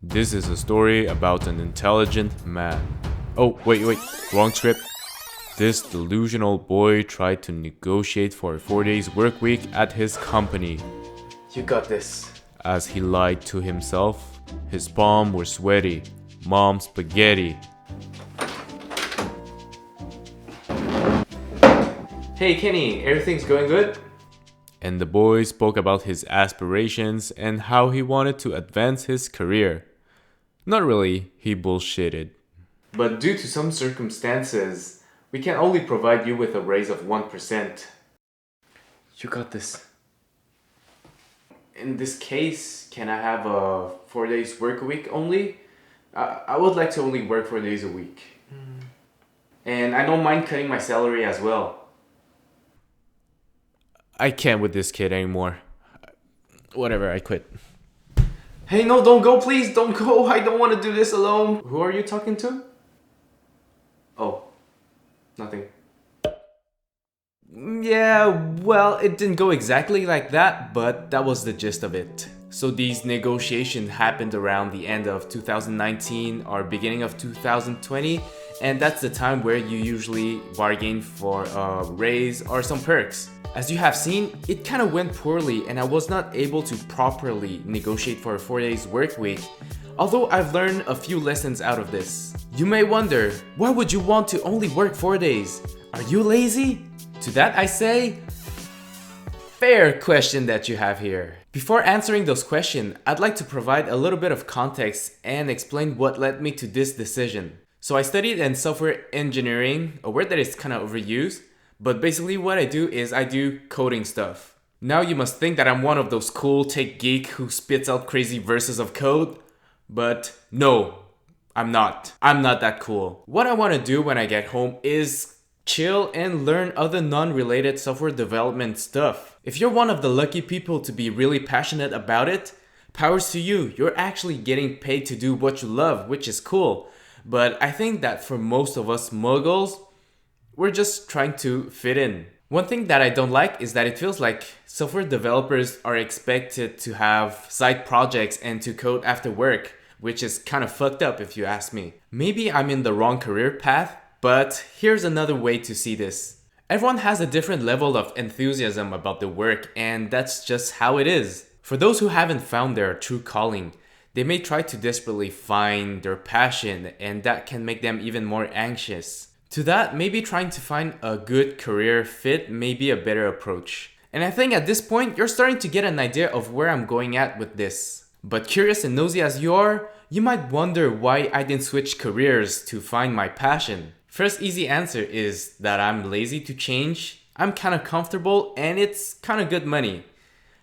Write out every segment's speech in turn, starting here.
This is a story about an intelligent man. Oh, wait, wrong script. This delusional boy tried to negotiate for a 4 days work week at his company. You got this. As he lied to himself, his palms were sweaty. Mom spaghetti. Hey Kenny, everything's going good? And the boy spoke about his aspirations and how he wanted to advance his career. Not really, he bullshitted. But due to some circumstances, we can only provide you with a raise of 1%. You got this. In this case, can I have a 4 days work a week only? I would like to only work 4 days a week. And I don't mind cutting my salary as well. I can't with this kid anymore. Whatever, I quit. Hey, no, don't go, please, don't go. I don't want to do this alone. Who are you talking to? Oh, nothing. Yeah, well, it didn't go exactly like that, but that was the gist of it. So these negotiations happened around the end of 2019 or beginning of 2020, and that's the time where you usually bargain for a raise or some perks. As you have seen, it kind of went poorly and I was not able to properly negotiate for a 4 days work week, although I've learned a few lessons out of this. You may wonder, why would you want to only work 4 days? Are you lazy? To that I say, fair question that you have here. Before answering those questions, I'd like to provide a little bit of context and explain what led me to this decision. So I studied in software engineering, a word that is kind of overused, but basically what I do is I do coding stuff. Now you must think that I'm one of those cool tech geek who spits out crazy verses of code, but no, I'm not. I'm not that cool. What I want to do when I get home is chill and learn other non-related software development stuff. If you're one of the lucky people to be really passionate about it, powers to you. You're actually getting paid to do what you love, which is cool. But I think that for most of us muggles, we're just trying to fit in. One thing that I don't like is that it feels like software developers are expected to have side projects and to code after work, which is kind of fucked up if you ask me. Maybe I'm in the wrong career path, but here's another way to see this. Everyone has a different level of enthusiasm about the work, and that's just how it is. For those who haven't found their true calling, they may try to desperately find their passion, and that can make them even more anxious. To that, maybe trying to find a good career fit may be a better approach. And I think at this point, you're starting to get an idea of where I'm going at with this. But curious and nosy as you are, you might wonder why I didn't switch careers to find my passion. First easy answer is that I'm lazy to change, I'm kind of comfortable, and it's kind of good money.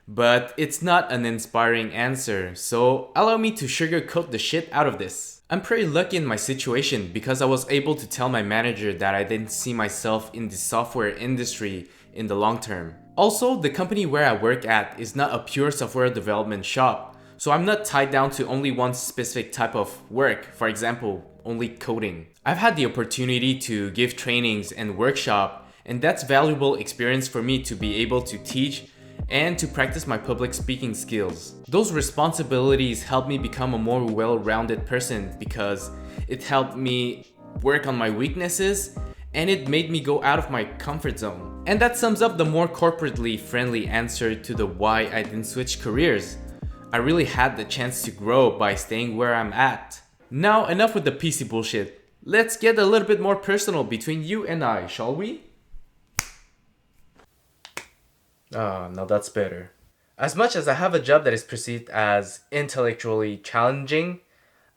But it's not an inspiring answer, so allow me to sugarcoat the shit out of this. I'm pretty lucky in my situation because I was able to tell my manager that I didn't see myself in the software industry in the long term. Also, the company where I work at is not a pure software development shop, so I'm not tied down to only one specific type of work, for example, only coding. I've had the opportunity to give trainings and workshop, and that's valuable experience for me to be able to teach and to practice my public speaking skills. Those responsibilities helped me become a more well-rounded person because it helped me work on my weaknesses and it made me go out of my comfort zone. And that sums up the more corporately friendly answer to the why I didn't switch careers. I really had the chance to grow by staying where I'm at. Now enough with the PC bullshit. Let's get a little bit more personal between you and I, shall we? Now that's better. As much as I have a job that is perceived as intellectually challenging,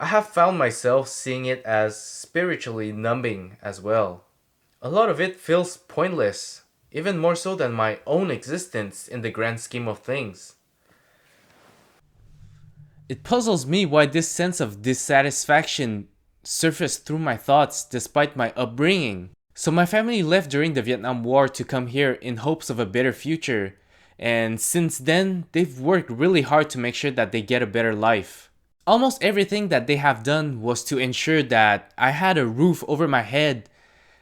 I have found myself seeing it as spiritually numbing as well. A lot of it feels pointless, even more so than my own existence in the grand scheme of things. It puzzles me why this sense of dissatisfaction surfaced through my thoughts despite my upbringing. So my family left during the Vietnam War to come here in hopes of a better future, and since then, they've worked really hard to make sure that they get a better life. Almost everything that they have done was to ensure that I had a roof over my head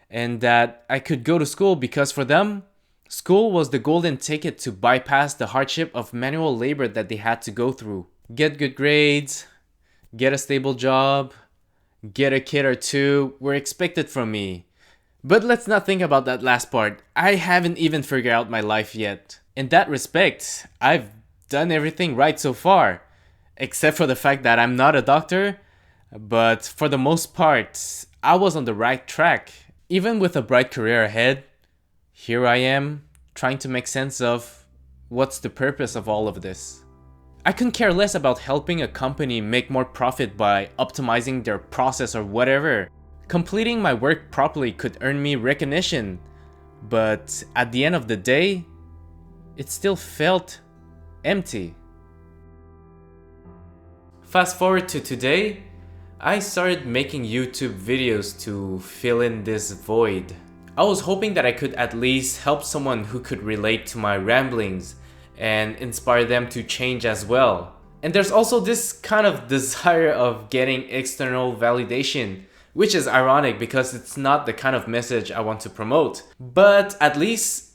and that I could go to school because for them, school was the golden ticket to bypass the hardship of manual labor that they had to go through. Get good grades, get a stable job, get a kid or two were expected from me. But let's not think about that last part. I haven't even figured out my life yet. In that respect, I've done everything right so far, except for the fact that I'm not a doctor, but for the most part, I was on the right track. Even with a bright career ahead, here I am, trying to make sense of what's the purpose of all of this. I couldn't care less about helping a company make more profit by optimizing their process or whatever. Completing my work properly could earn me recognition, but at the end of the day, it still felt empty. Fast forward to today, I started making YouTube videos to fill in this void. I was hoping that I could at least help someone who could relate to my ramblings and inspire them to change as well. And there's also this kind of desire of getting external validation, which is ironic because it's not the kind of message I want to promote. But at least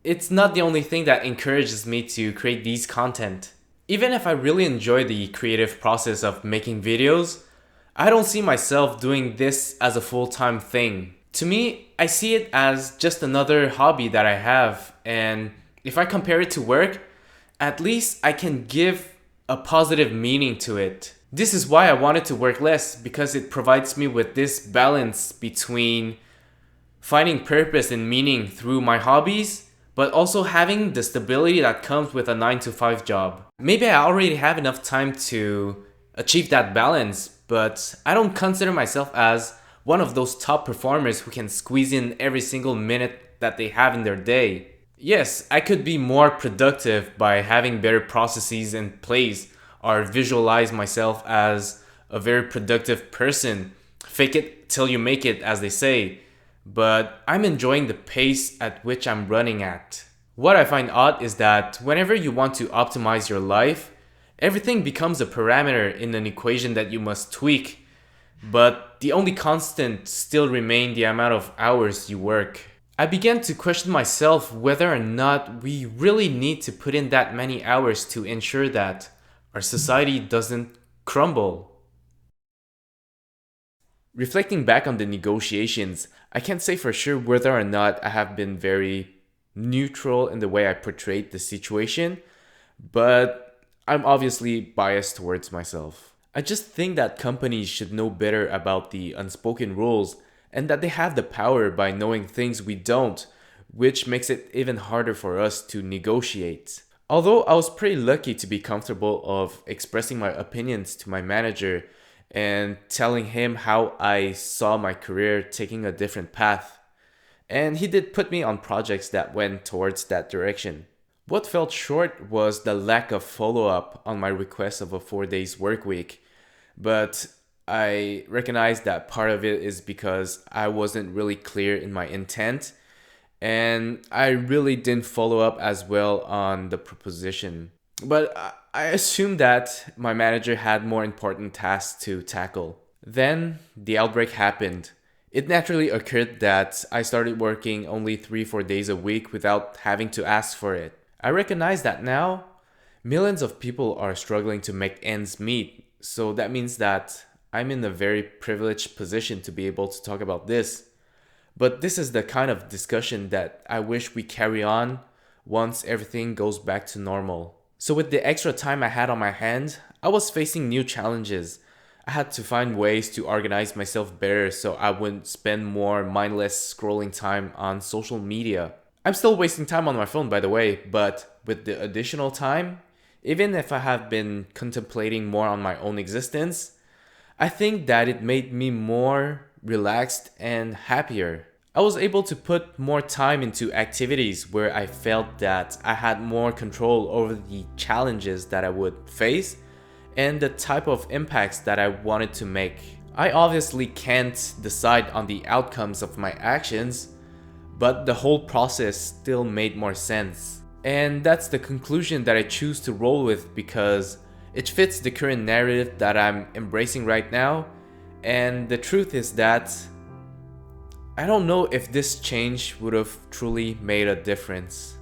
it's not the only thing that encourages me to create these content. Even if I really enjoy the creative process of making videos, I don't see myself doing this as a full-time thing. To me, I see it as just another hobby that I have, and if I compare it to work, at least I can give a positive meaning to it. This is why I wanted to work less, because it provides me with this balance between finding purpose and meaning through my hobbies, but also having the stability that comes with a 9-to-5 job. Maybe I already have enough time to achieve that balance, but I don't consider myself as one of those top performers who can squeeze in every single minute that they have in their day. Yes, I could be more productive by having better processes in place or visualize myself as a very productive person. Fake it till you make it, as they say. But I'm enjoying the pace at which I'm running at. What I find odd is that whenever you want to optimize your life, everything becomes a parameter in an equation that you must tweak. But the only constant still remains the amount of hours you work. I began to question myself whether or not we really need to put in that many hours to ensure that our society doesn't crumble. Reflecting back on the negotiations, I can't say for sure whether or not I have been very neutral in the way I portrayed the situation, but I'm obviously biased towards myself. I just think that companies should know better about the unspoken rules and that they have the power by knowing things we don't, which makes it even harder for us to negotiate. Although I was pretty lucky to be comfortable of expressing my opinions to my manager and telling him how I saw my career taking a different path. And he did put me on projects that went towards that direction. What felt short was the lack of follow-up on my request of a 4 days work week, but I recognize that part of it is because I wasn't really clear in my intent, and I really didn't follow up as well on the proposition. But I assumed that my manager had more important tasks to tackle. Then the outbreak happened. It naturally occurred that I started working only 3-4 days a week without having to ask for it. I recognize that now millions of people are struggling to make ends meet, so that means that I'm in a very privileged position to be able to talk about this. But this is the kind of discussion that I wish we carry on once everything goes back to normal. So with the extra time I had on my hands, I was facing new challenges. I had to find ways to organize myself better so I wouldn't spend more mindless scrolling time on social media. I'm still wasting time on my phone, by the way, but with the additional time, even if I have been contemplating more on my own existence, I think that it made me more relaxed and happier. I was able to put more time into activities where I felt that I had more control over the challenges that I would face and the type of impacts that I wanted to make. I obviously can't decide on the outcomes of my actions, but the whole process still made more sense. And that's the conclusion that I choose to roll with because it fits the current narrative that I'm embracing right now, and the truth is that I don't know if this change would have truly made a difference.